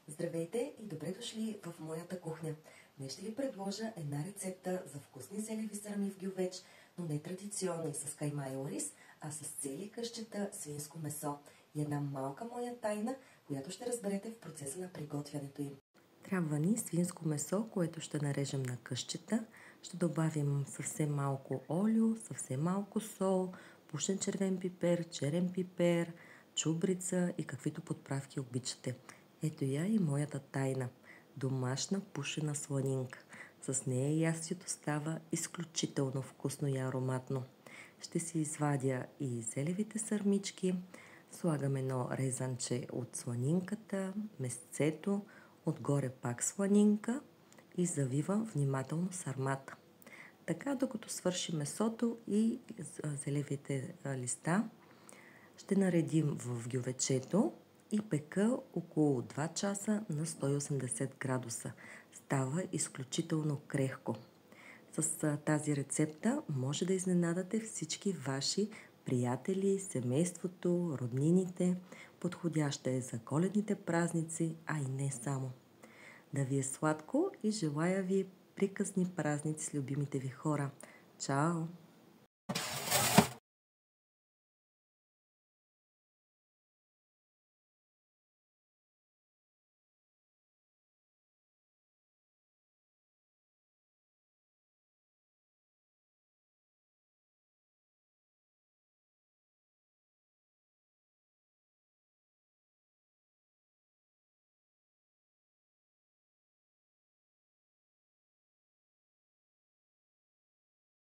Здравейте и добре дошли в моята кухня. Днес ще ви предложа една рецепта за вкусни зелеви сърми в гювеч, но не традиционни с кайма и ориз, а с цели къщета свинско месо. И една малка моя тайна, която ще разберете в процеса на приготвянето им. Трябва ни свинско месо, което ще нарежем на къщета. Ще добавим съвсем малко олио, съвсем малко сол, пушен червен пипер, черен пипер, чубрица и каквито подправки обичате. Ето я и моята тайна. Домашна пушена сланинка. С нея ястието става изключително вкусно и ароматно. Ще си извадя и зелевите сърмички. Слагам едно резанче от сланинката, месцето, отгоре пак сланинка и завивам внимателно сърмата. Така, докато свърши месото и зелевите листа, ще наредим в гювечето и пека около 2 часа на 180 градуса. Става изключително крехко. С тази рецепта може да изненадате всички ваши приятели, семейството, роднините. Подходяща е за коледните празници, а и не само. Да ви е сладко и желая ви приказни празници с любимите ви хора. Чао!